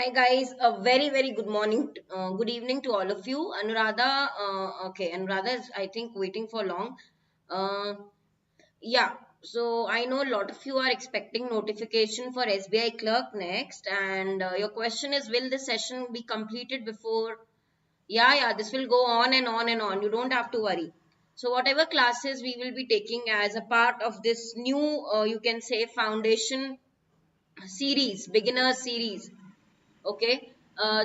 Hi guys, a very good morning, good evening to all of you. Anuradha, Anuradha is I think waiting for long. Uh, yeah, so I know a lot of you are expecting notification for SBI Clerk next, and your question is, will this session be completed before? Yeah, this will go on and on and on. You don't have to worry. So whatever classes we will be taking as a part of this new, you can say, foundation series, beginner series. Okay,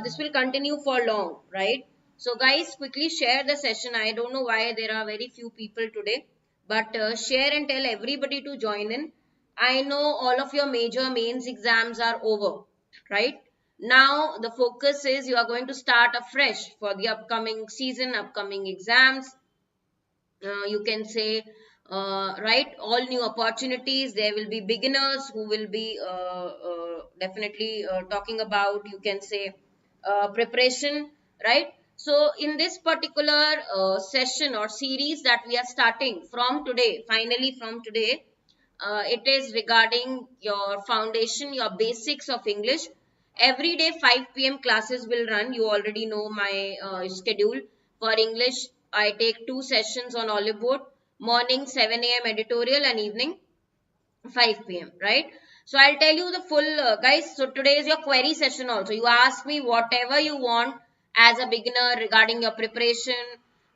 this will continue for long, right? So guys, quickly share the session. I don't know why there are very few people today, but share and tell everybody to join in. I know all of your major mains exams are over, right? Now the focus is you are going to start afresh for the upcoming season, upcoming exams. You can say, right, all new opportunities. There will be beginners who will be definitely talking about, you can say, preparation, right? So in this particular session or series that we are starting from today, finally from today, it is regarding your foundation, your basics of English. Every day 5 p.m. classes will run. You already know my schedule. For English, I take 2 sessions on Oliveboard, morning 7 a.m. editorial and evening 5 p.m. right? So I'll tell you the full guys. So today is your query session also. You ask me whatever you want as a beginner regarding your preparation.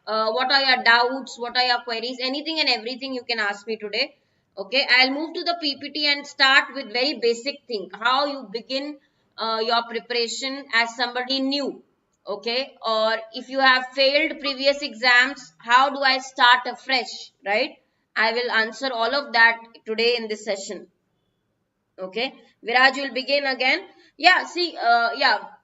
What are your doubts? What are your queries? Anything and everything you can ask me today. Okay, I'll move to the PPT and start with very basic thing. How you begin your preparation as somebody new. Okay, or if you have failed previous exams, how do I start afresh, right? I will answer all of that today in this session. Okay, Viraj will begin again. Yeah, see,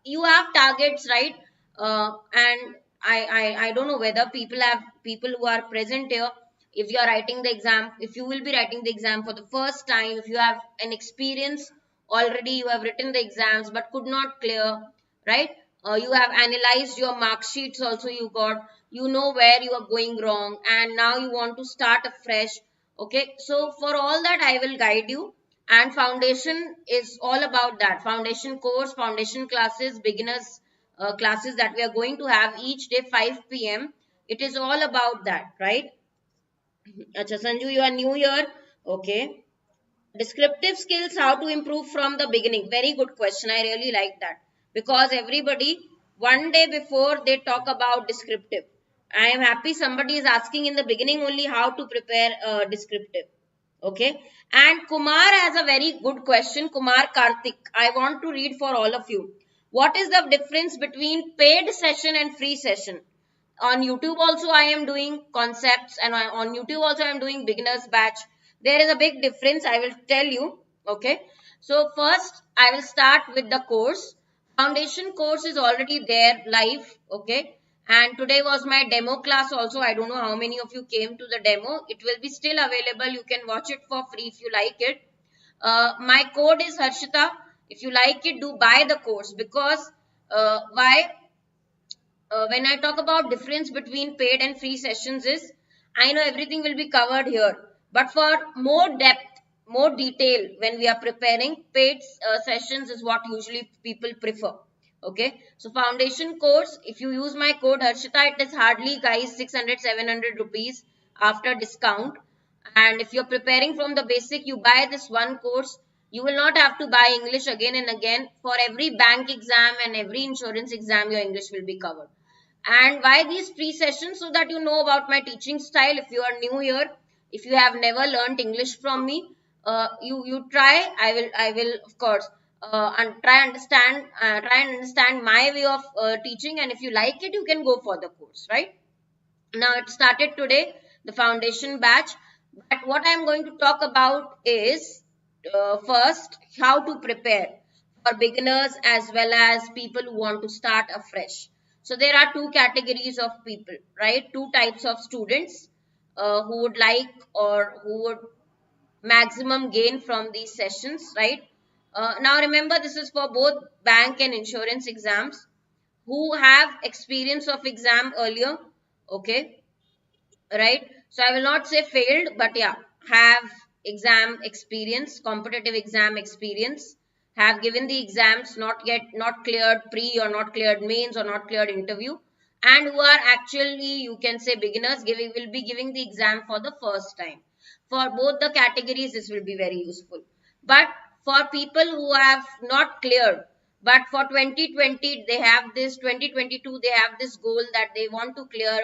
you have targets, right? And I don't know whether people who are present here. If you are writing the exam, if you will be writing the exam for the first time, if you have an experience already, you have written the exams but could not clear, right? You have analyzed your mark sheets also, you know where you are going wrong, and now you want to start afresh. Okay, so for all that I will guide you. And foundation is all about that. Foundation course, foundation classes, beginners classes that we are going to have each day 5 p.m. It is all about that, right? Acha, Sanju, you are new here. Okay. Descriptive skills, how to improve from the beginning. Very good question. I really like that. Because everybody, one day before they talk about descriptive. I am happy somebody is asking in the beginning only how to prepare descriptive. Okay. And Kumar has a very good question. Kumar Karthik. I want to read for all of you. What is the difference between paid session and free session? On YouTube also I am doing concepts, and on YouTube also I am doing beginners batch. There is a big difference, I will tell you. Okay, so first I will start with the course. Foundation course is already there live. Okay, and today was my demo class also. I don't know how many of you came to the demo. It will be still available. You can watch it for free if you like it. My code is Harshita. If you like it, do buy the course. Because why? When I talk about difference between paid and free sessions is, I know everything will be covered here, but for more depth, more detail, when we are preparing, paid sessions is what usually people prefer. Okay, so foundation course, if you use my code Harshita, it is hardly guys 600-700 rupees after discount. And if you're preparing from the basic, you buy this one course, you will not have to buy English again and again. For every bank exam and every insurance exam, your English will be covered. And why these free sessions? So that you know about my teaching style. If you are new here, if you have never learned English from me, you try. I will of course and try and understand my way of teaching. And if you like it, you can go for the course, right? Now it started today, the foundation batch. But what I am going to talk about is first how to prepare for beginners as well as people who want to start afresh. So there are two categories of people, right? Two types of students who would like or who would maximum gain from these sessions, right? Now remember, this is for both bank and insurance exams. Who have experience of exam earlier, okay, right? So I will not say failed, but yeah, have exam experience, competitive exam experience. have given the exams, not cleared pre or not cleared mains or not cleared interview, and who are actually, you can say, beginners, will be giving the exam for the first time. For both the categories, this will be very useful. But for people who have not cleared, but for 2020 they have this, 2022 they have this goal that they want to clear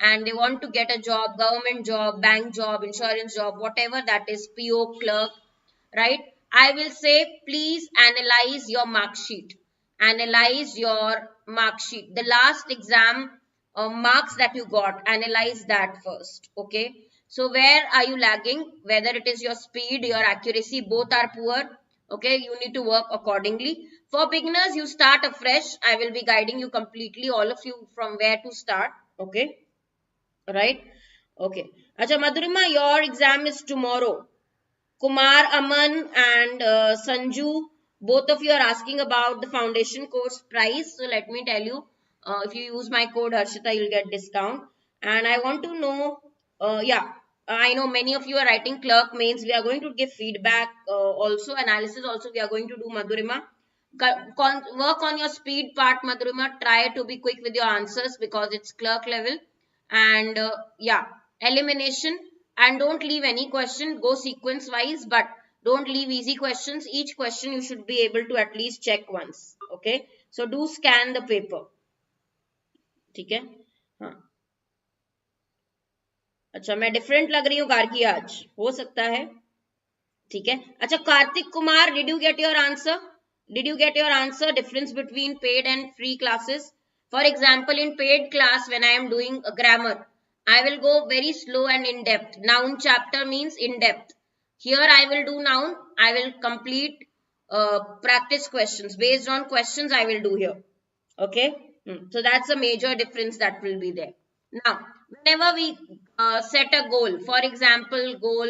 and they want to get a job, government job, bank job, insurance job, whatever that is, PO, clerk, right? I will say, please analyze your mark sheet. Analyze your mark sheet. The last exam marks that you got, analyze that first. Okay. So where are you lagging? Whether it is your speed, your accuracy, both are poor. Okay. You need to work accordingly. For beginners, you start afresh. I will be guiding you completely, all of you, from where to start. Okay. Right. Okay. Acha Madhurima, your exam is tomorrow. Kumar, Aman and Sanju, both of you are asking about the foundation course price. So let me tell you, if you use my code Harshita, you'll get discount. And I want to know, yeah, I know many of you are writing clerk mains. We are going to give feedback also, analysis also we are going to do, Madhurima. Work on your speed part, Madhurima. Try to be quick with your answers because it's clerk level. And yeah, elimination, and don't leave any question, go sequence wise, but don't leave easy questions. Each question you should be able to at least check once. Okay, so do scan the paper. ठीक है हाँ अच्छा मैं different लग रही हूँ गार्गी आज हो सकता है ठीक है अच्छा Kartik Kumar did you get your answer difference between paid and free classes. For example, in paid class, when I am doing a grammar, I will go very slow and in depth. Noun chapter means in depth. Here I will do noun. I will complete practice questions. Based on questions I will do here. Okay. So that's a major difference that will be there. Now, whenever we set a goal, for example, goal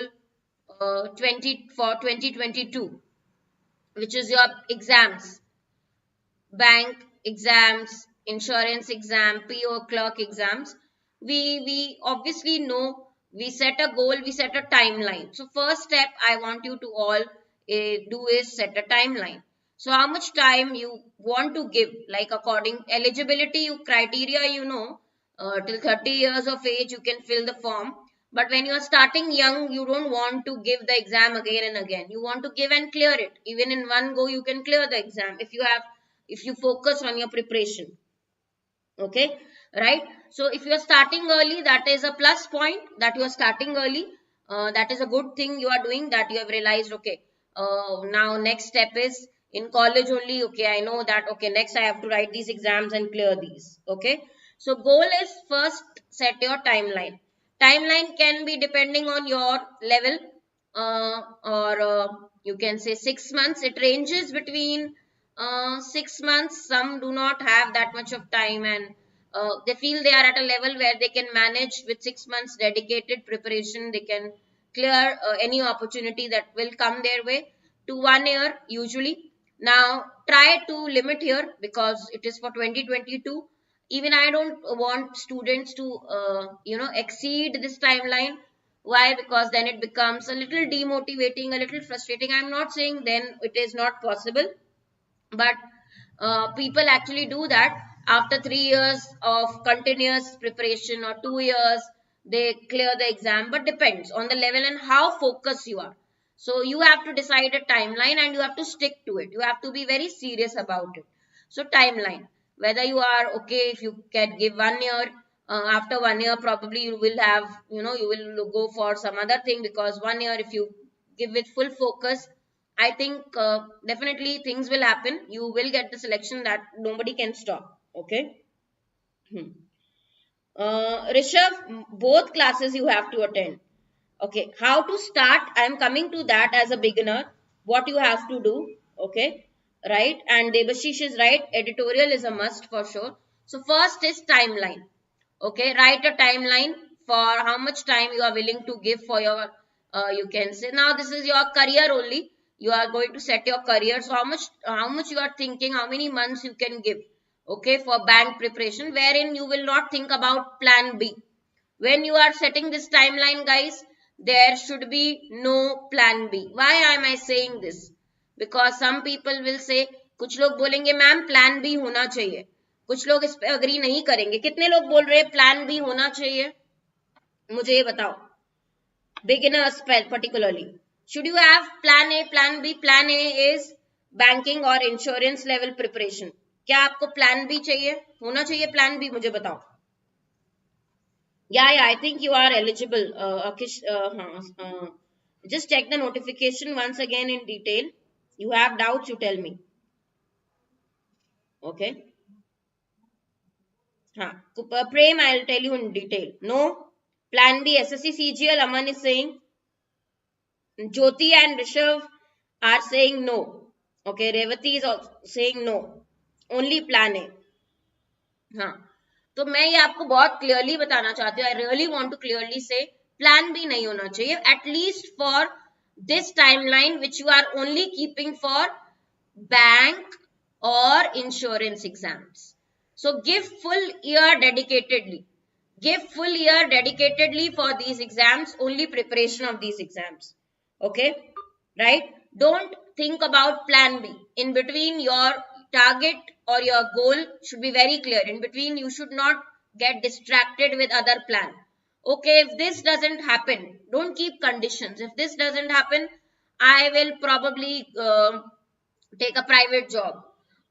2022, which is your exams, bank exams, insurance exam, PO clerk exams, we obviously know, we set a goal, we set a timeline. So first step I want you to all do is set a timeline. So how much time you want to give, like according eligibility criteria, till 30 years of age you can fill the form. But when you are starting young, you don't want to give the exam again and again. You want to give and clear it. Even in one go, you can clear the exam if you focus on your preparation. Okay, right? So if you are starting early, that is a plus point, that you are starting early. That is a good thing you are doing, that you have realized, okay, now next step is in college only. Okay, I know that, okay, next I have to write these exams and clear these. Okay, so goal is first set your timeline. Timeline can be depending on your level, or you can say 6 months. It ranges between 6 months. Some do not have that much of time, and they feel they are at a level where they can manage with 6 months dedicated preparation. They can clear any opportunity that will come their way, to 1 year usually. Now try to limit here because it is for 2022. Even I don't want students to exceed this timeline. Why? Because then it becomes a little demotivating, a little frustrating. I'm not saying then it is not possible, but people actually do that. After 3 years of continuous preparation or 2 years, they clear the exam, but depends on the level and how focused you are. So you have to decide a timeline and you have to stick to it. You have to be very serious about it. So timeline, whether you are okay, if you can give 1 year, after 1 year probably you will have, you will go for some other thing, because 1 year if you give it full focus, I think definitely things will happen. You will get the selection that nobody can stop. Okay. Rishabh, both classes you have to attend. Okay. How to start? I am coming to that as a beginner. What you have to do. Okay. Right. And Debashish is right. Editorial is a must for sure. So first is timeline. Okay. Write a timeline for how much time you are willing to give for your, you can say, now this is your career only. You are going to set your career. So how much you are thinking, how many months you can give, okay, for bank preparation, wherein you will not think about plan B. When you are setting this timeline, guys, there should be no plan B. Why am I saying this? because some people will say, कुछ लोग बोलेंगे ma'am plan B होना चाहिए, कुछ लोग इस पे agree नहीं करेंगे. कितने लोग बोल रहे हैं प्लान बी होना चाहिए? मुझे ये बताओ, beginners particularly. Should you have plan A, plan B? Plan A is banking or insurance level preparation. क्या आपको plan B चाहिए? होना चाहिए plan B? मुझे बताओ. Yeah, I think you are eligible. Akish, just check the notification once again in detail. You have doubts, you tell me. Okay. Prem, I'll tell you in detail. No. Plan B, SSC CGL, Aman is saying. Jyoti and Rishav are saying no. Okay, Revati is also saying no. Only plan A. हाँ, तो मैं ये आपको बहुत clearly बताना चाहती हूँ. I really want to clearly से प्लान भी नहीं होना चाहिए, at least for this timeline which you are only keeping for bank और insurance exams. So give full year dedicatedly. Give full year dedicatedly for these exams, only preparation of these exams. Okay, right? Don't think about plan B. In between, your target or your goal should be very clear. In between, you should not get distracted with other plan. Okay, if this doesn't happen, don't keep conditions. If this doesn't happen, I will probably take a private job.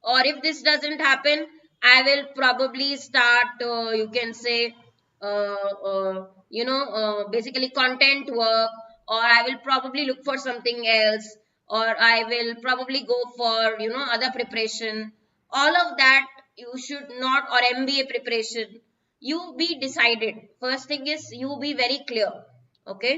Or if this doesn't happen, I will probably start, you can say, basically content work, or I will probably look for something else, or I will probably go for, other preparation. All of that you should not, or MBA preparation, you be decided. First thing is you be very clear. Okay.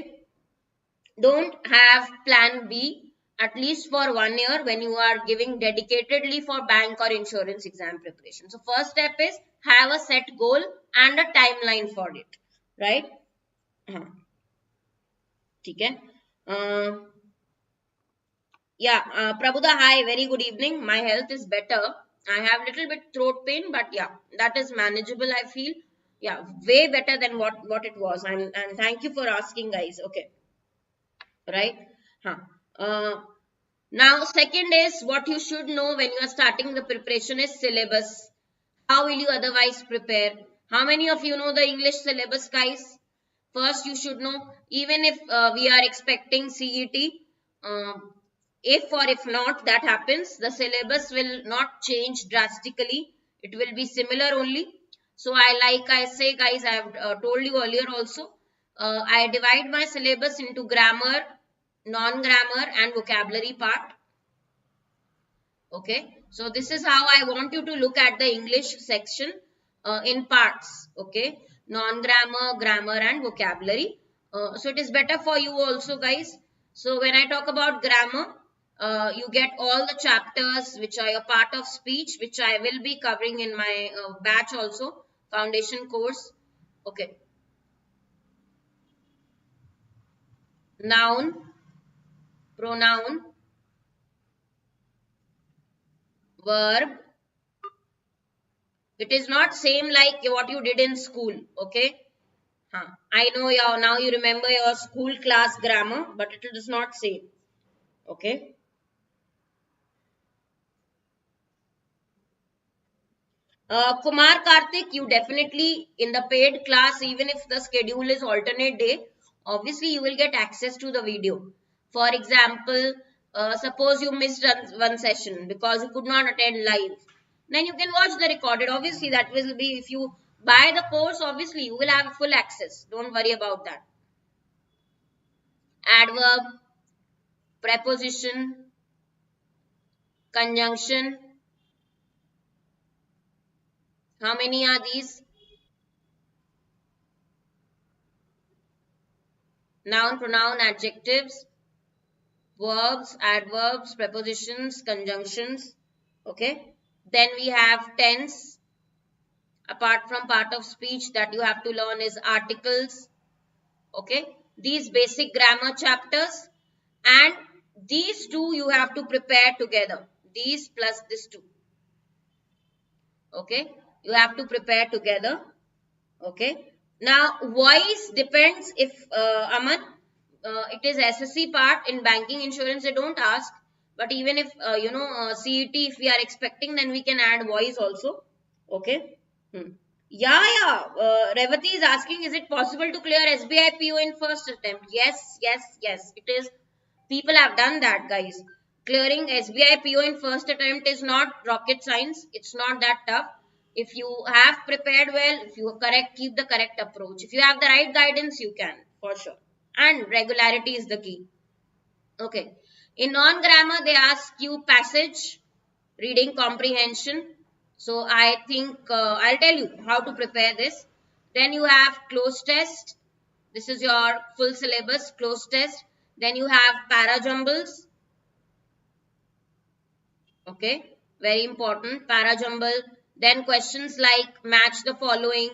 Don't have plan B at least for 1 year when you are giving dedicatedly for bank or insurance exam preparation. So first step is have a set goal and a timeline for it, right? Okay. Prabhuda, hi, very good evening. My health is better. I have little bit throat pain, but yeah, that is manageable, I feel. Yeah, way better than what it was. And thank you for asking, guys. Okay. Right? Now, second is what you should know when you are starting the preparation is syllabus. How will you otherwise prepare? How many of you know the English syllabus, guys? First, you should know, even if we are expecting CET, if or if not that happens, the syllabus will not change drastically. It will be similar only. So, I say, guys, I have told you earlier also, I divide my syllabus into grammar, non-grammar and vocabulary part. Okay, so this is how I want you to look at the English section in parts. Okay, non-grammar, grammar and vocabulary. So it is better for you also, guys. So when I talk about grammar, you get all the chapters which are a part of speech, which I will be covering in my batch also, foundation course. Okay. Noun, pronoun, verb. It is not same like what you did in school. Okay. I know now you remember your school class grammar, but it is not same. Okay. Kumar Karthik, you definitely in the paid class, even if the schedule is alternate day, obviously you will get access to the video. For example, suppose you missed one session because you could not attend live. Then you can watch the recorded. Obviously, that will be, if you buy the course, obviously you will have full access. Don't worry about that. Adverb, preposition, conjunction. How many are these? Noun, pronoun, adjectives, verbs, adverbs, prepositions, conjunctions. Okay. Then we have tense. Apart from part of speech that you have to learn is articles. Okay. These basic grammar chapters, and these two you have to prepare together. These plus this two. Okay. You have to prepare together. Okay. Now, voice depends if, Aman, it is SSC part. In banking insurance, they don't ask. But even if CET, if we are expecting, then we can add voice also. Okay. Yeah. Revati is asking, is it possible to clear SBI PO in first attempt? Yes. It is. People have done that, guys. Clearing SBI PO in first attempt is not rocket science. It's not that tough. If you have prepared well, if you are correct, keep the correct approach. If you have the right guidance, you can, for sure. And regularity is the key. Okay. In non-grammar, they ask you passage, reading comprehension. So I think I'll tell you how to prepare this. Then you have cloze test. This is your full syllabus, cloze test. Then you have para jumbles. Okay, very important, para jumble. Then questions like match the following,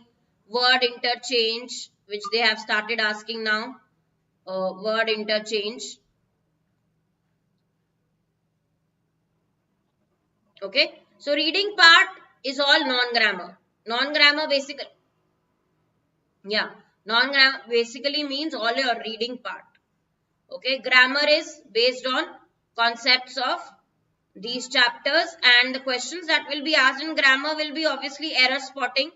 word interchange, which they have started asking now. Word interchange. Okay, so reading part is all non-grammar. Non-grammar basically, yeah, non-grammar basically means all your reading part. Okay, grammar is based on concepts of these chapters, and the questions that will be asked in grammar will be obviously error spotting.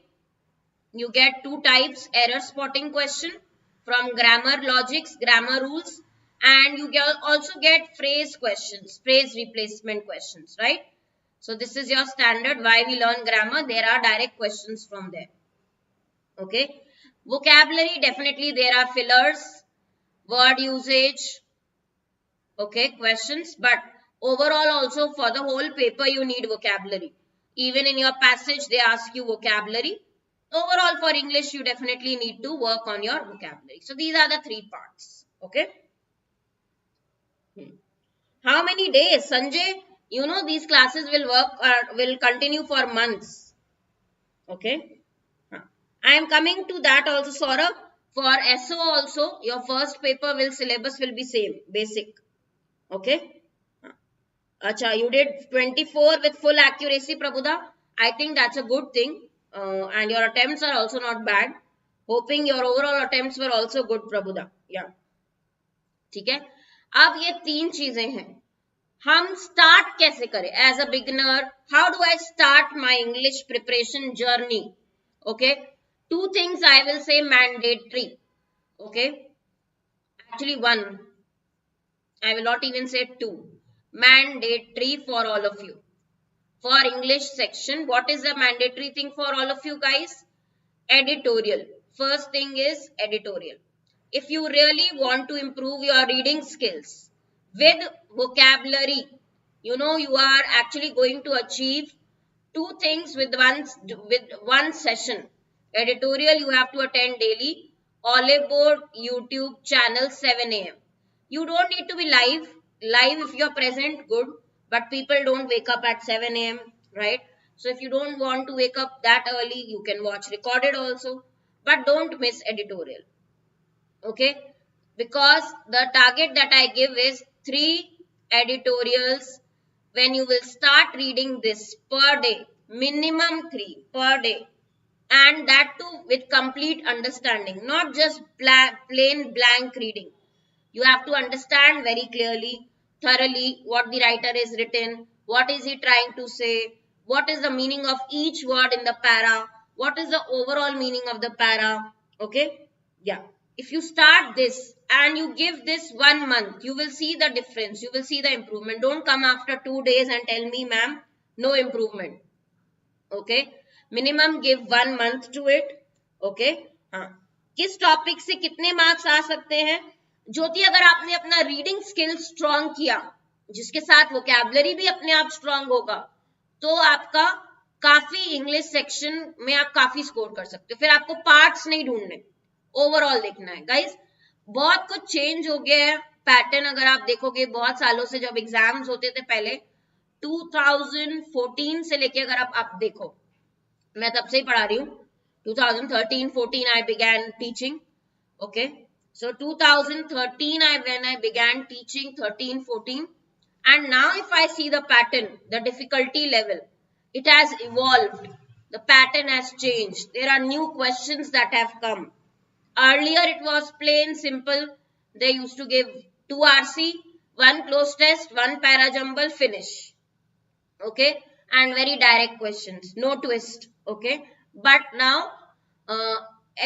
You get two types, error spotting question from grammar logics, grammar rules, and you also get phrase questions, phrase replacement questions, right? So this is your standard. Why we learn grammar? There are direct questions from there. Okay. Vocabulary, definitely there are fillers, word usage, okay, questions, but overall also for the whole paper you need vocabulary. Even in your passage they ask you vocabulary. Overall for English you definitely need to work on your vocabulary. So these are the three parts. Okay. How many days, Sanjay? You know these classes will work or will continue for months. Okay. I am coming to that also, Saurabh. For SO also, your first paper syllabus will be same, basic. Okay. Acha, you did 24 with full accuracy, Prabhuda. I think that's a good thing. And your attempts are also not bad. Hoping your overall attempts were also good, Prabhuda. Yeah. ठीक है. अब ये तीन चीजें हैं. हम start कैसे करें? As a beginner, how do I start my English preparation journey? Okay. Two things I will say mandatory. Okay. Actually one. I will not even say two. Mandatory for all of you. For English section, what is the mandatory thing for all of you guys? Editorial. First thing is editorial. If you really want to improve your reading skills with vocabulary, you know you are actually going to achieve two things with one session. Editorial you have to attend daily. Oliveboard YouTube channel 7 a.m. You don't need to be live. Live if you are present, good. But people don't wake up at 7 a.m. right? So if you don't want to wake up that early, you can watch recorded also. But don't miss editorial. Okay? Because the target that I give is 3 editorials when you will start reading this per day. Minimum 3 per day. And that too with complete understanding. Not just plain blank reading. You have to understand very clearly, thoroughly what the writer is written, what is he trying to say, what is the meaning of each word in the para, what is the overall meaning of the para. Okay. Yeah. If you start this and you give this 1 month, you will see the difference. You will see the improvement. Don't come after 2 days and tell me, ma'am, no improvement. Okay. Minimum give 1 month to it. Okay. हाँ. किस topic से कितने marks आ सकते हैं? ज्योति, अगर आपने अपना reading skill strong किया, जिसके साथ वोकैबुलरी भी अपने आप स्ट्रॉन्ग होगा, तो आपका काफी इंग्लिश सेक्शन में आप काफी स्कोर कर सकते हो. फिर आपको पार्ट्स नहीं ढूंढने, ओवरऑल देखना है. गाइस, बहुत कुछ चेंज हो गया है पैटर्न. अगर आप देखोगे बहुत सालों से जब एग्जाम्स होते थे पहले 2014 से लेके अगर आप देखो, मैं तब से ही पढ़ा रही हूँ. 2013-14 I began teaching. Okay. So 2013 when I began teaching, 13-14, and now if I see the pattern, the difficulty level, it has evolved. The pattern has changed. There are new questions that have come. Earlier it was plain simple. They used to give 2 RC, one close test, one para jumble, finish. Okay, and very direct questions, no twist. Okay, but now uh,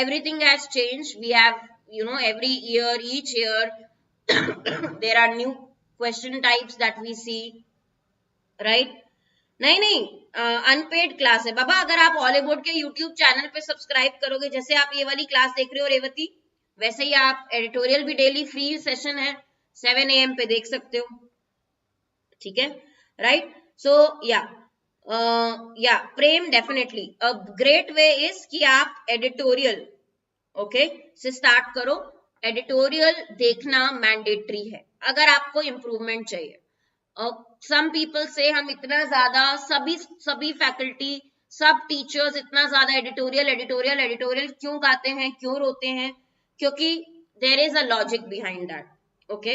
everything has changed. We have, every year, each year there are new question types that we see, right? नहीं नहीं, unpaid class है बाबा. अगर आप ऑलिवुड के YouTube channel पे subscribe करोगे, जैसे आप ये वाली क्लास देख रहे हो रेवती, वैसे ही आप एडिटोरियल भी डेली फ्री सेशन है 7 AM पे देख सकते हो. ठीक है, राइट? सो या Prem, definitely a great way is कि आप एडिटोरियल ओके से स्टार्ट करो. एडिटोरियल देखना मैंडेटरी है अगर आपको इम्प्रूवमेंट चाहिए. सम पीपल से हम इतना ज्यादा सभी फैकल्टी, सब टीचर्स इतना ज्यादा एडिटोरियल एडिटोरियल एडिटोरियल क्यों गाते हैं, क्यों रोते हैं? क्योंकि there is a logic behind that. Okay,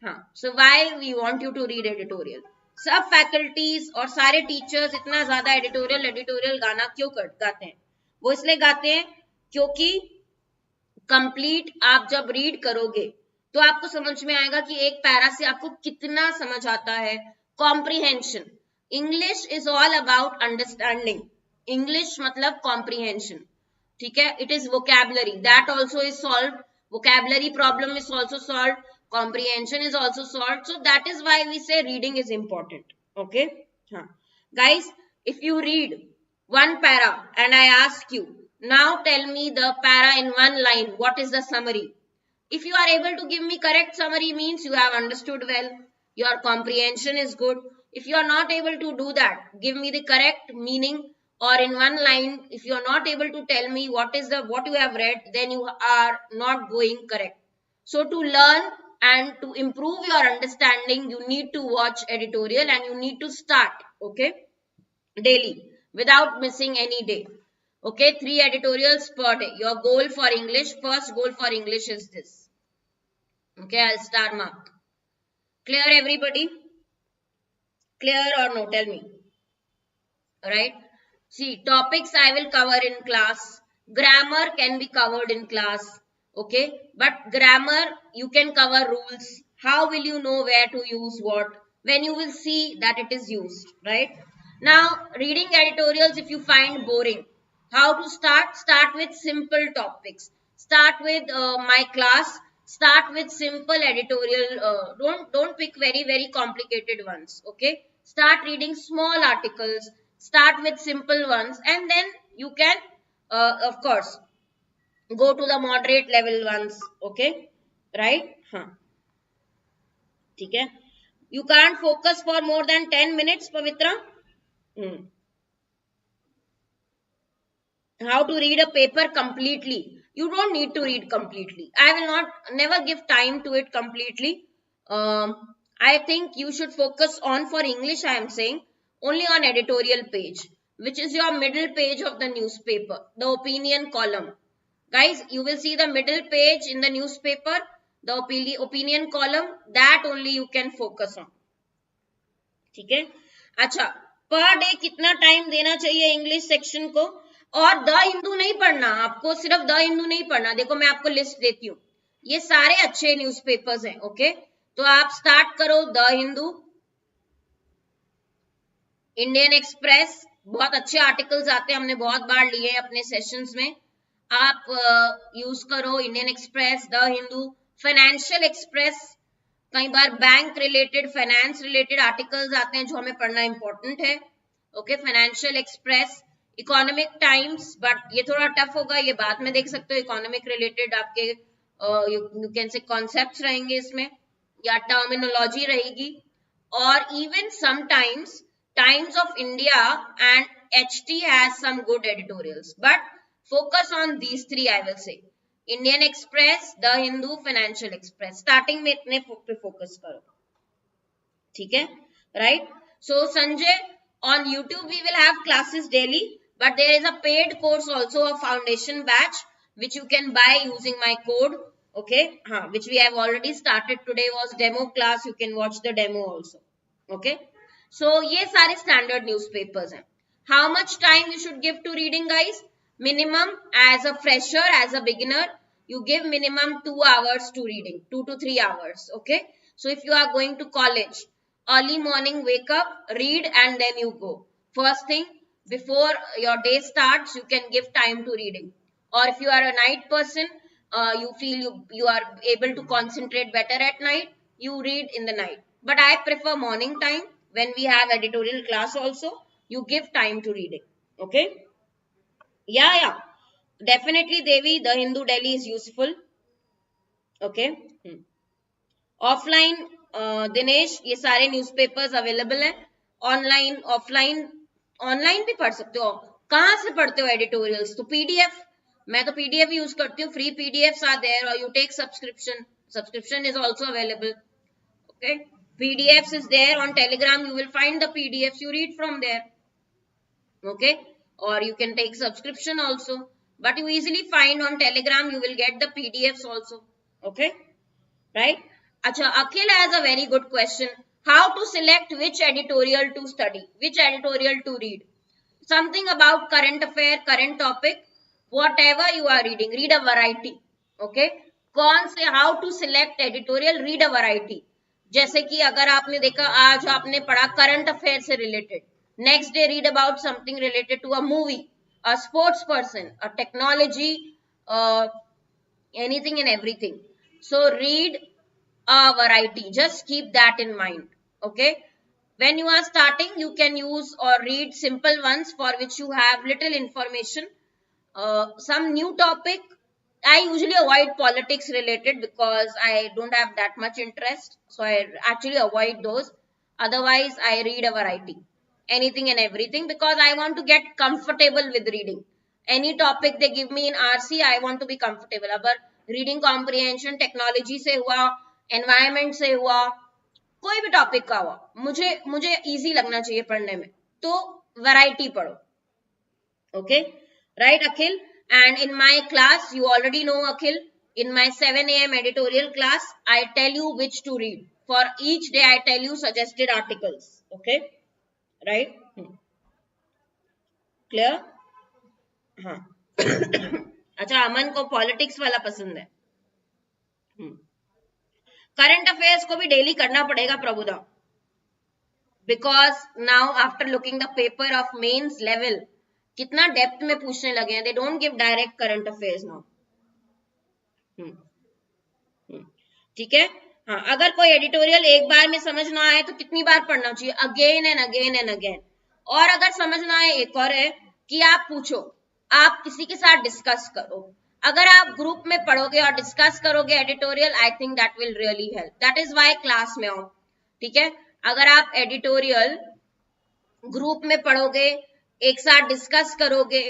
हाँ. So why we want you to read editorial. सब फैकल्टीज और सारे टीचर्स इतना ज्यादा एडिटोरियल एडिटोरियल गाना क्यों गाते हैं? वो इसलिए गाते हैं क्योंकि कंप्लीट आप जब रीड करोगे तो आपको समझ में आएगा कि एक पैरा से आपको कितना समझ आता है. Comprehension. English is all about understanding. English मतलब कॉम्प्रिहेंशन. ठीक है, it is vocabulary, that also is solve. Vocabulary problem is also solve. Comprehension is also solve. So that is why we say reading is important. Okay, हाँ guys, if you read one para and I ask you, now tell me the para in one line, what is the summary? If you are able to give me correct summary, means you have understood well, your comprehension is good. If you are not able to do that, give me the correct meaning, or in one line, if you are not able to tell me what you have read, then you are not going correct. So to learn and to improve your understanding, you need to watch editorial and you need to start, okay, daily without missing any day. Okay, 3 editorials per day. Your goal for English, first goal for English is this. Okay, I'll star mark. Clear everybody? Clear or no? Tell me. Alright. See, topics I will cover in class. Grammar can be covered in class. Okay, but grammar you can cover rules. How will you know where to use what? When you will see that it is used, right? Now, reading editorials, if you find boring, how to start? Start with simple topics. Start with my class. Start with simple editorial. Don't pick very complicated ones. Okay. Start reading small articles. Start with simple ones, and then you can, of course, go to the moderate level ones. Okay, right? Huh. Okay. You can't focus for more than 10 minutes, Pavitra. How to read a paper completely? You don't need to read completely. I will never give time to it completely. I think you should focus on, for English I am saying, only on editorial page, which is your middle page of the newspaper, the opinion column. Guys, you will see the middle page in the newspaper, the opinion column, that only you can focus on. ठीक है? अच्छा, per day कितना time देना चाहिए English section को? और the Hindu नहीं पढ़ना आपको, सिर्फ द हिंदू नहीं पढ़ना. देखो मैं आपको लिस्ट देती हूँ, ये सारे अच्छे न्यूज़पेपर्स हैं. ओके, तो आप स्टार्ट करो द हिंदू, इंडियन एक्सप्रेस, बहुत अच्छे आर्टिकल्स आते हैं, हमने बहुत बार लिए हैं अपने सेशंस में. आप यूज करो Indian Express, the Hindu, Financial express. कई बार bank related, finance related articles आते हैं जो हमें पढ़ना इंपॉर्टेंट है. Okay, financial express, economic times, but ये थोड़ा टफ होगा, ये बाद में देख सकते हो. इकोनॉमिक रिलेटेड आपके यू कैन से कॉन्सेप्ट्स रहेंगे इसमें, या टर्मिनोलॉजी रहेगी. और even sometimes Times of India and HT has some good editorials, but focus on these 3 I will say. Indian Express, the Hindu, Financial Express. Starting में इतने पे focus करो, ठीक है, right? So Sanjay, on YouTube we will have classes daily, but there is a paid course also, a foundation batch, which you can buy using my code. Okay, which we have already started. Today was demo class, you can watch the demo also. Okay, so ये सारे standard newspapers हैं. How much time you should give to reading, guys? Minimum, as a fresher, as a beginner, you give minimum 2 hours to reading, 2 to 3 hours. Okay, So if you are going to college, early morning, wake up, read, and then you go. First thing, before your day starts, you can give time to reading. Or if you are a night person, you feel you are able to concentrate better at night, you read in the night. But I prefer morning time. When we have editorial class also, you give time to reading. Okay. Yeah. Definitely, Devi, the Hindu Delhi is useful. Okay. Offline Dinesh ये सारे newspapers available हैं online offline online भी पढ़ सकते हो कहाँ से पढ़ते हो एडिटोरियल्स तो पीडीएफ मैं तो पीडीएफ यूज करती हूँ फ्री पीडीएफ्स आर देयर और you take subscription is also available okay pdfs is there on telegram you will find the pdfs you read from there okay or you can take subscription also but you easily find on telegram you will get the pdfs also okay right acha Akhil has a very good question how to select which editorial to study which editorial to read something about current affair current topic whatever you are reading read a variety okay कौन से how to select editorial read a variety जैसे कि अगर आपने देखा आज आपने पढ़ा करंट अफेयर से related next day read about something related to a movie a sports person a technology anything and everything so read a variety just keep that in mind okay when you are starting you can use or read simple ones for which you have little information some new topic I usually avoid politics related because I don't have that much interest so I actually avoid those otherwise I read a variety anything and everything because I want to get comfortable with reading any topic they give me in RC I want to be comfortable अगर reading comprehension technology से हुआ environment से हुआ कोई भी topic का हुआ मुझे इजी लगना चाहिए पढ़ने में तो वैरायटी पढ़ो okay right Akhil and in my class you already know Akhil in my 7 a.m. editorial class I tell you which to read for each day I tell you suggested articles okay right clear हाँ अच्छा अमन को politics वाला पसंद है current affairs को भी daily करना पड़ेगा प्रभुदा because now after looking the paper of mains level कितना डेप्थ में पूछने लगे हैं they don't give direct current affairs now ठीक है हाँ अगर कोई एडिटोरियल एक बार में समझ ना आए तो कितनी बार पढ़ना चाहिए again and again and again और अगर समझ ना आए एक और है कि आप पूछो आप किसी के साथ डिस्कस करो अगर आप ग्रुप में पढ़ोगे और डिस्कस करोगे editorial I think that will really help that is why class में आओ ठीक है अगर आप एडिटोरियल ग्रुप में पढ़ोगे एक साथ डिस्कस करोगे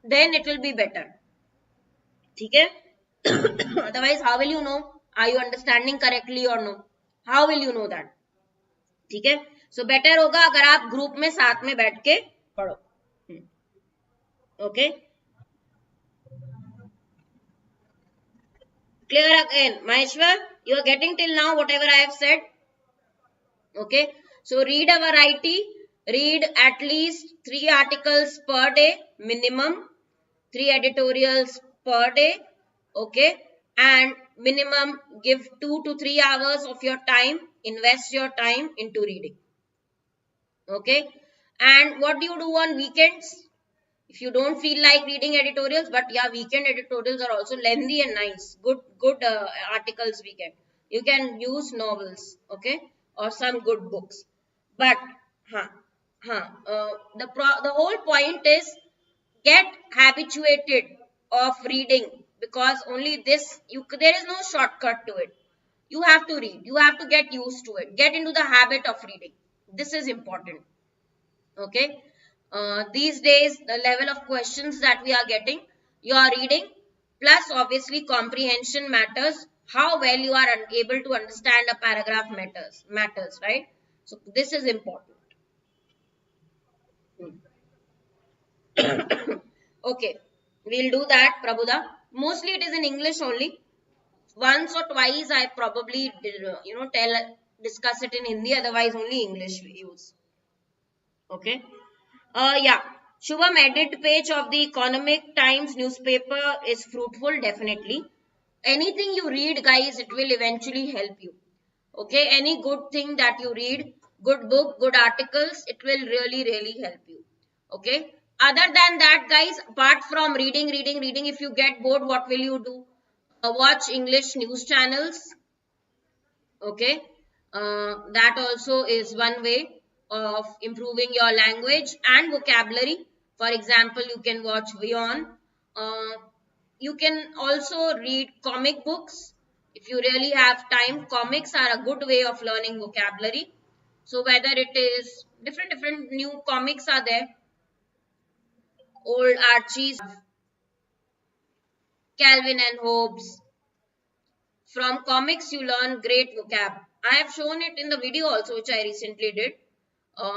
then it will be better ठीक है otherwise how will you know are you understanding correctly or no how will you know that ठीक है so better होगा अगर आप ग्रुप में साथ में बैठ के पढ़ो okay clear again Maheshwar you are getting till now whatever I have said okay so read a variety read at least 3 articles per day minimum 3 editorials per day okay and minimum give 2 to 3 hours of your time invest your time into reading okay and what do you do on weekends if you don't feel like reading editorials but yeah weekend editorials are also lengthy and nice good articles weekend you can use novels okay or some good books but the whole point is get habituated of reading because only this there is no shortcut to it you have to read you have to get used to it get into the habit of reading this is important okay these days the level of questions that we are getting you are reading plus obviously comprehension matters how well you are able to understand a paragraph matters right so this is important okay we'll do that Prabhuda mostly it is in English only once or twice I probably discuss it in Hindi otherwise only English we use okay yeah Shubham edit page of the Economic Times newspaper is fruitful definitely anything you read guys it will eventually help you Okay, any good thing that you read, good book, good articles, it will really help you. Okay. Other than that, guys, apart from reading, if you get bored, what will you do? Watch English news channels. Okay, that also is one way of improving your language and vocabulary. For example, you can watch Vion. uh, you can also read comic books. If you really have time, comics are a good way of learning vocabulary. So whether it is different new comics are there, old Archies, Calvin and Hobbes. From comics, you learn great vocab. I have shown it in the video also, which I recently did.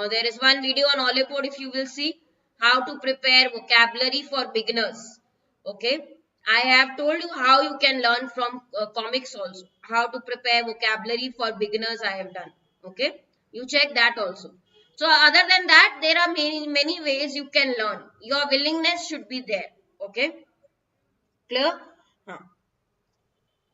There is one video on Oliveboard, if you will see how to prepare vocabulary for beginners. Okay. I have told you how you can learn from comics also. How to prepare vocabulary for beginners I have done. Okay. You check that also. So other than that, there are many ways you can learn. Your willingness should be there. Okay. Clear? Huh.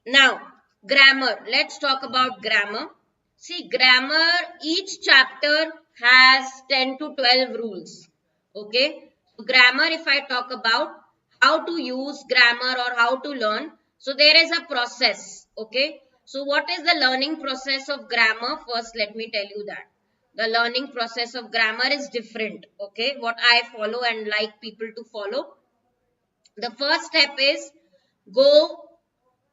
Now, grammar. Let's talk about grammar. See, grammar, each chapter has 10 to 12 rules. Okay. So, grammar, if I talk about how to use grammar or how to learn. So, there is a process. Okay. So, what is the learning process of grammar? First, let me tell you that. The learning process of grammar is different. Okay. What I follow and like people to follow. The first step is go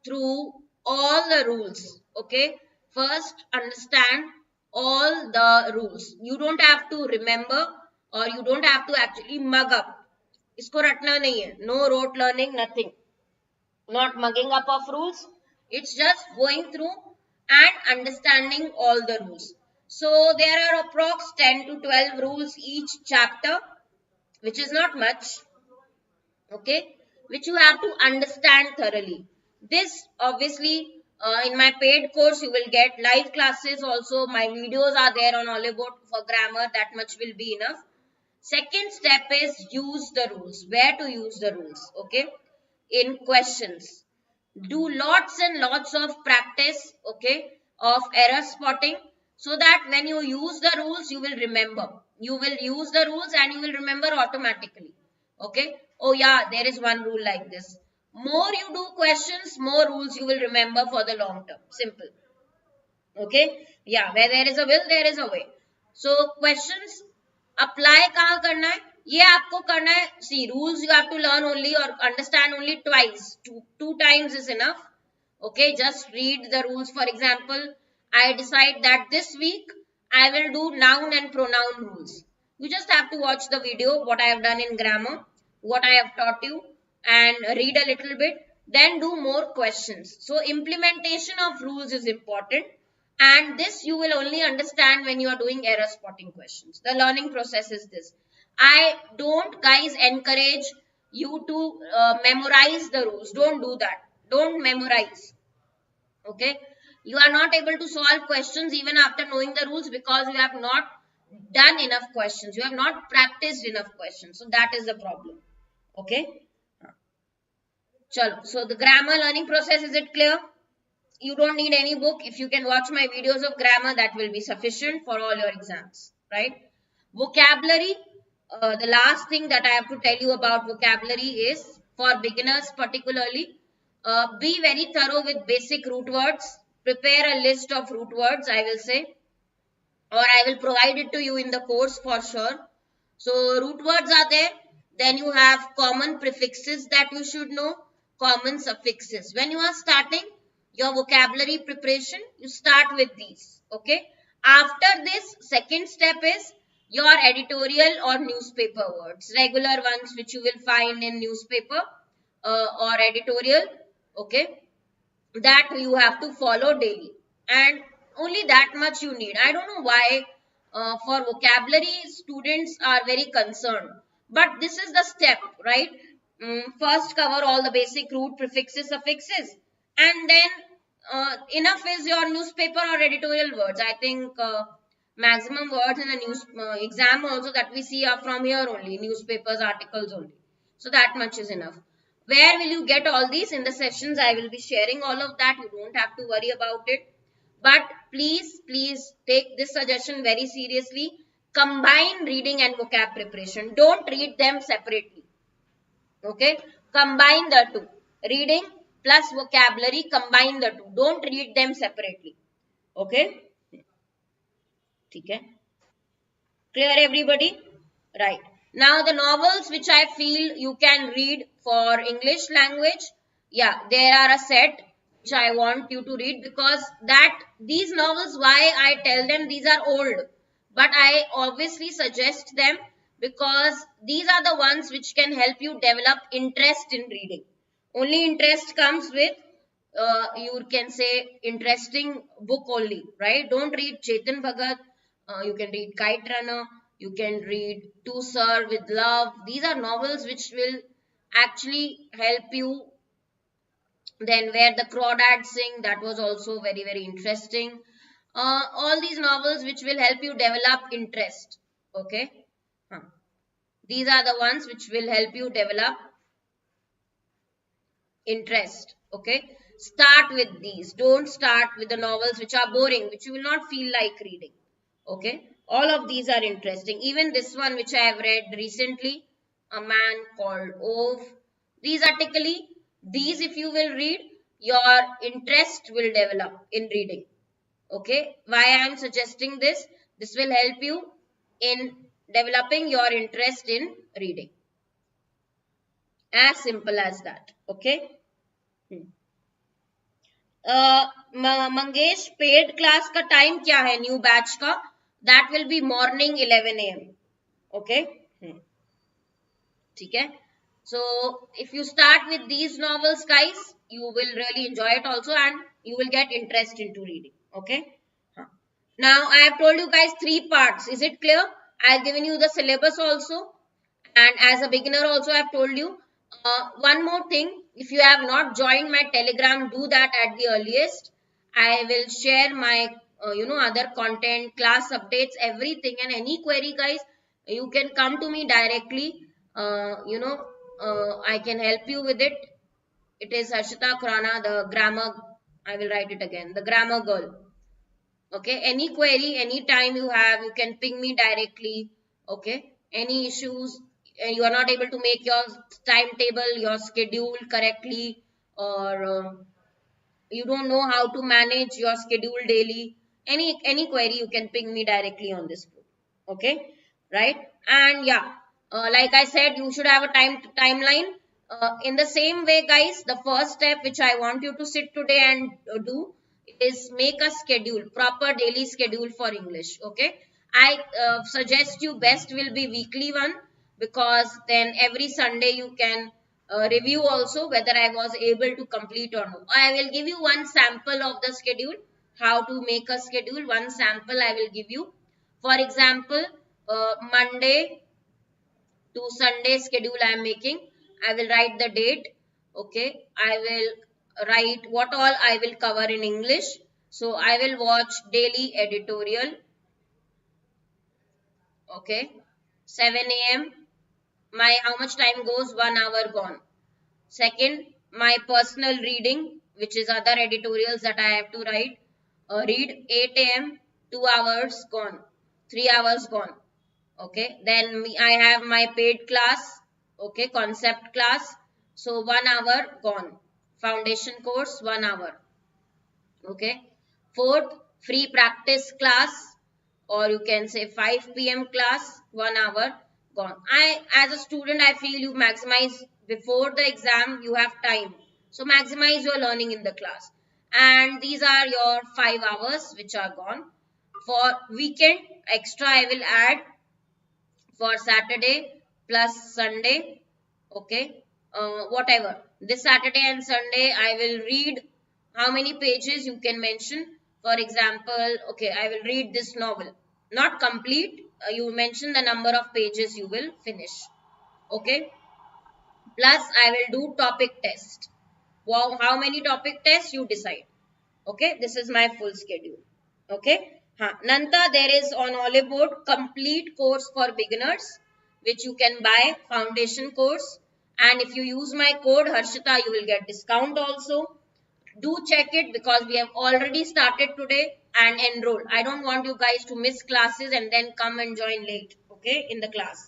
through all the rules. Okay, first understand all the rules. You don't have to remember or you don't have to actually mug up. Isko ratna nahi hai. No rote learning, nothing. Not mugging up of rules. It's just going through and understanding all the rules. So there are approx 10 to 12 rules each chapter, which is not much. Okay, which you have to understand thoroughly. This obviously, in my paid course you will get live classes also. My videos are there on Oliveboard for grammar. That much will be enough. Second step is use the rules. Where to use the rules? Okay, in questions. Do lots and lots of practice, okay, of error spotting, so that when you use the rules, you will remember. You will use the rules and you will remember automatically. Okay. Oh yeah, there is one rule like this. More you do questions, more rules you will remember for the long term. Simple. Okay. Yeah, where there is a will, there is a way. So questions apply कहाँ करना है? ये आपको करना है. See, rules you have to learn only or understand only twice. Two times is enough. Okay, just read the rules. For example, I decide that this week I will do noun and pronoun rules. You just have to watch the video, what I have done in grammar, what I have taught you, and read a little bit. Then do more questions. So implementation of rules is important. And this you will only understand when you are doing error spotting questions. The learning process is this. I don't, guys, encourage you to memorize the rules. Don't do that. Don't memorize. Okay. You are not able to solve questions even after knowing the rules because you have not done enough questions. You have not practiced enough questions. So that is the problem. Okay. Chalo. So the grammar learning process, is it clear? You don't need any book. If you can watch my videos of grammar, that will be sufficient for all your exams, right? Vocabulary, the last thing that I have to tell you about vocabulary is, for beginners particularly, be very thorough with basic root words. Prepare a list of root words, I will say, or I will provide it to you in the course for sure. So root words are there. Then you have common prefixes that you should know, common suffixes. When you are starting your vocabulary preparation, you start with these. Okay. After this, second step is your editorial or newspaper words. Regular ones which you will find in newspaper or editorial. Okay, that you have to follow daily, and only that much you need. I don't know why for vocabulary students are very concerned, but this is the step, right? First cover all the basic root prefixes suffixes, and then enough is your newspaper or editorial words. I think maximum words in the news exam also that we see are from here only, newspapers, articles only. So that much is enough. Where will you get all these? In the sessions I will be sharing all of that. You don't have to worry about it. But please take this suggestion very seriously. Combine reading and vocab preparation. Don't read them separately. Okay, combine the two. Reading plus vocabulary, combine the two. Don't read them separately. Okay, okay. Clear, everybody? Right. Now the novels which I feel you can read for English language, yeah, there are a set which I want you to read, because that these novels, why I tell them these are old, but I obviously suggest them because these are the ones which can help you develop interest in reading. Only interest comes with you can say interesting book only, right? Don't read Chetan Bhagat. You can read Kite Runner. You can read To Serve with Love. These are novels which will actually help you. Then Where the Crawdads Sing, that was also very interesting. All these novels which will help you develop interest. Okay. Huh. These are the ones which will help you develop interest. Okay, start with these. Don't start with the novels which are boring, which you will not feel like reading. Okay, all of these are interesting. Even this one which I have read recently, A Man Called Ove. These artically, these if you will read, your interest will develop in reading. Okay, why I am suggesting this? This will help you in developing your interest in reading. As simple as that. Okay. Mangesh paid class का time क्या है new batch का? That will be morning 11 AM. Okay, ठीक है. So if you start with these novels, guys, you will really enjoy it also, and you will get interest into reading. Okay. Now I have told you guys 3 parts. Is it clear? I have given you the syllabus also, and as a beginner also I have told you. One more thing, if you have not joined my Telegram, do that at the earliest. I will share my other content, class updates, everything, and any query, guys, you can come to me directly. I can help you with it. It is Harshita Khurana, the grammar. I will write it again, the grammar girl. Okay, any query, anytime you have, you can ping me directly. Okay, any issues, you are not able to make your timetable, your schedule correctly, or you don't know how to manage your schedule daily, any query, you can ping me directly on this group. Okay, right? And yeah, like I said, you should have a timeline. In the same way, guys, the first step which I want you to sit today and do is make a schedule, proper daily schedule for English. Okay, I suggest you best will be weekly one, because then every Sunday you can review also whether I was able to complete or no. I will give you one sample of the schedule, how to make a schedule. One sample I will give you. For example, Monday to Sunday schedule I am making. I will write the date. Okay, I will write what all I will cover in English. So I will watch daily editorial. Okay, 7 AM. My how much time goes? 1 hour gone. Second, my personal reading, which is other editorials that I have to write. Read 8 AM, 2 hours gone, 3 hours gone. Okay, then I have my paid class. Okay, concept class. So 1 hour gone. Foundation course 1 hour. Okay. Fourth, free practice class, or you can say 5 PM class, 1 hour gone. As a student, I feel you maximize before the exam, you have time. So maximize your learning in the class. And these are your 5 hours which are gone. For weekend, extra I will add for Saturday plus Sunday. Okay. Whatever. This Saturday and Sunday, I will read how many pages you can mention. For example, okay, I will read this novel. Not complete. You mention the number of pages you will finish. Okay. Plus, I will do topic test. Wow, how many topic tests you decide. Okay. This is my full schedule. Okay. Nanta, there is on Oliveboard complete course for beginners, which you can buy, foundation course. And if you use my code Harshita, you will get discount also. do check it because we have already started today, and enroll. I don't want you guys to miss classes and then come and join late, okay, in the class.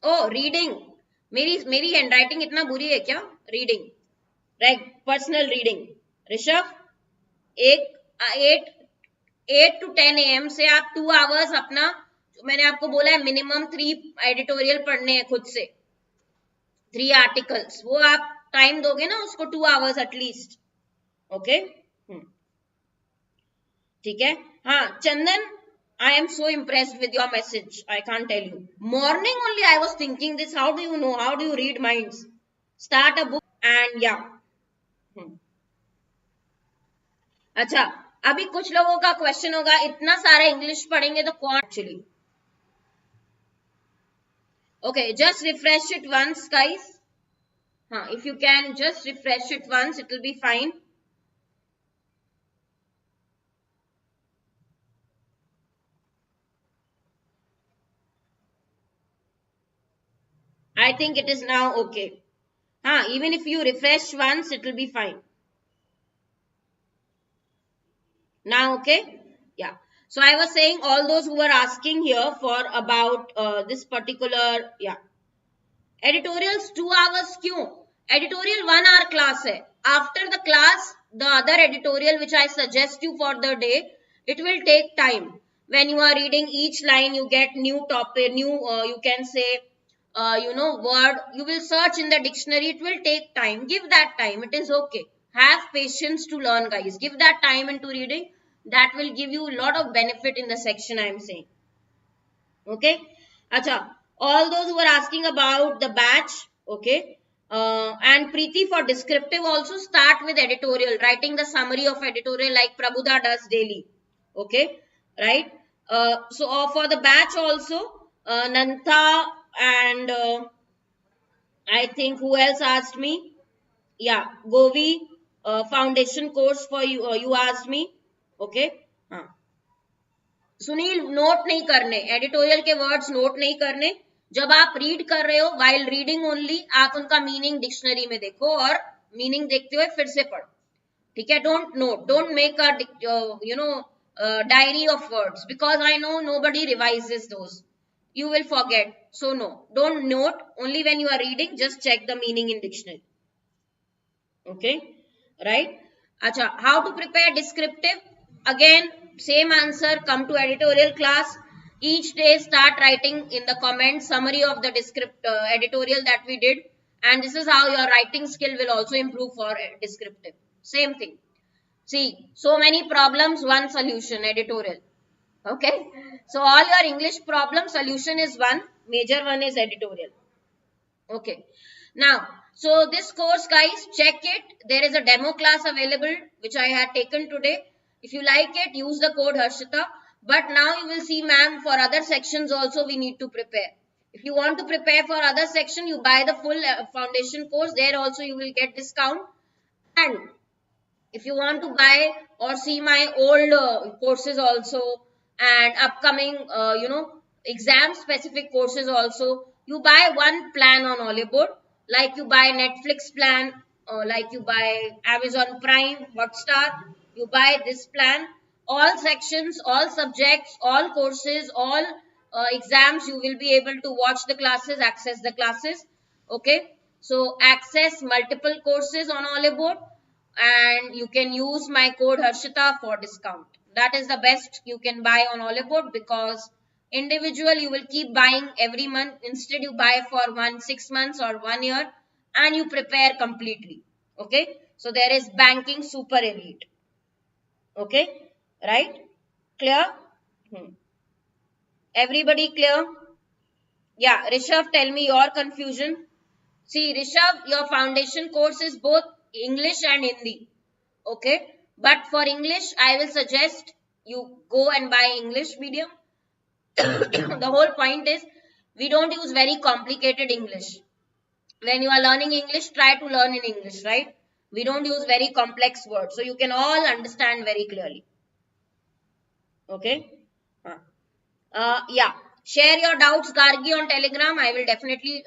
Oh, reading, मेरी handwriting इतना बुरी है क्या? Reading, right, personal reading. Rishabh, एक 8 to 10 AM से आप 2 hours अपना, मैंने आपको बोला है मिनिमम 3 एडिटोरियल पढ़ने हैं खुद से, 3 आर्टिकल्स, वो आप टाइम दोगे ना उसको 2 hours एटलीस्ट. ओके, ठीक है. हाँ चंदन, I am so impressed with your message. I can't tell you. Morning only I was thinking this. How do you know? How do you read minds? Start a book and yeah. अच्छा, अभी कुछ लोगों का question होगा, इतना सारा English पढ़ेंगे तो कौन actually. Okay, just refresh it once guys. हाँ, if you can just refresh it once, it will be fine. I think it is now okay. Even if you refresh once, it will be fine. Now okay? Yeah. So I was saying all those who were asking here for about this particular, yeah. Editorials 2 hours क्यों? Editorial 1 hour class है. After the class, the other editorial which I suggest you for the day, it will take time. When you are reading each line, you get new topic, new, you can say, word, you will search in the dictionary. It will take time. Give that time. It is okay. Have patience to learn, guys. Give that time into reading. That will give you a lot of benefit in the section I am saying. Okay. Acha, all those who are asking about the batch, okay. And Preeti, for descriptive also start with editorial, writing the summary of editorial like Prabhuda does daily. Okay. Right. So for the batch also, Nantha and I think who else asked me? Yeah, Govi, foundation course for you. You asked me. Okay. हाँ. Sunil, note नहीं करने, editorial के words note नहीं करने. जब आप read कर रहे हो, वाइल रीडिंग ओनली, आप उनका मीनिंग डिक्शनरी में देखो और मीनिंग देखते हुए फिर से पढ़ो. ठीक है. Don't note, don't make a diary of words because I know nobody revises those. You will forget. So no, don't note. Only when you are reading, just check the meaning in dictionary. Okay, right? Acha, how to prepare descriptive? Again, same answer. Come to editorial class. Each day, start writing in the comments summary of the editorial that we did, and this is how your writing skill will also improve for descriptive. Same thing. See, so many problems, one solution. Editorial. Okay, so all your English problem solution is one, major one is editorial. Okay, now so this course guys, check it. There is a demo class available which I had taken today. If you like it, use the code Harshita. But now you will see, ma'am, for other sections also we need to prepare. If you want to prepare for other section, you buy the full foundation course. There also you will get discount. And if you want to buy or see my old courses also, and upcoming exam specific courses also, you buy one plan on Oliveboard, like you buy Netflix plan, or like you buy Amazon Prime, Hotstar, you buy this plan. All sections, all subjects, all courses, all exams, you will be able to watch the classes, access the classes. Okay, so access multiple courses on Oliveboard, and you can use my code Harshita for discount. That is the best you can buy on Oliveboard, because individual you will keep buying every month. Instead you buy for 6 months or 1 year and you prepare completely. Okay, so there is banking super elite. Okay, right? Clear? Everybody clear? Yeah, Rishabh, tell me your confusion. See, Rishabh, your foundation course is both English and Hindi. Okay, but for English, I will suggest you go and buy English medium. The whole point is, we don't use very complicated English. When you are learning English, try to learn in English, right? We don't use very complex words, so you can all understand very clearly. Okay. Yeah. Share your doubts, Gargi, on Telegram. I will definitely,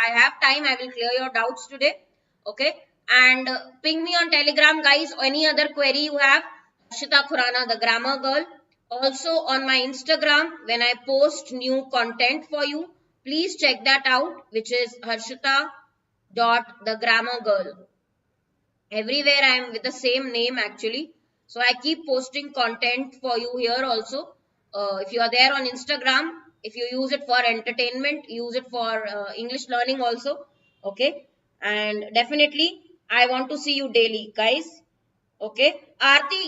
I have time. I will clear your doubts today. Okay. And ping me on Telegram, guys. Any other query you have. Harshita Khurana, the grammar girl. Also on my Instagram, when I post new content for you, please check that out, which is Harshita dot the grammar girl. Everywhere I am with the same name actually, so I keep posting content for you here also. If you are there on Instagram, if you use it for entertainment, use it for English learning also. Okay. And definitely I want to see you daily, guys. Okay. Aarti,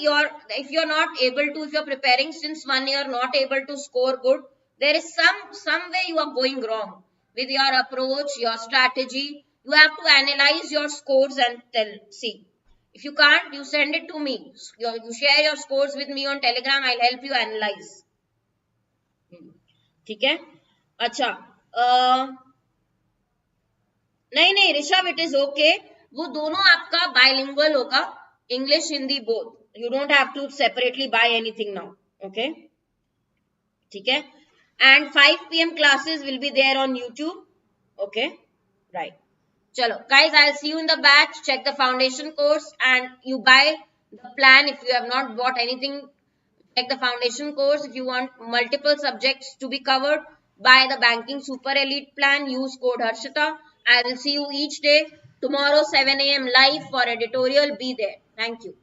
if you're not able to, if you're preparing since 1 year, not able to score good, there is some way you are going wrong with your approach, your strategy. You have to analyze your scores and see. If you can't, you send it to me. You share your scores with me on Telegram. I'll help you analyze. ठीक है. अच्छा. नहीं नहीं Rishabh, it is okay. वो दोनों आपका bilingual होगा, English Hindi both. You don't have to separately buy anything now. Okay. ठीक है. And 5 PM classes will be there on YouTube. Okay. Right. Chalo, guys, I'll see you in the batch. Check the foundation course and you buy the plan. If you have not bought anything, check the foundation course. If you want multiple subjects to be covered, buy the banking super elite plan. Use code Harshita. I will see you each day. Tomorrow 7 AM live for editorial. Be there. Thank you.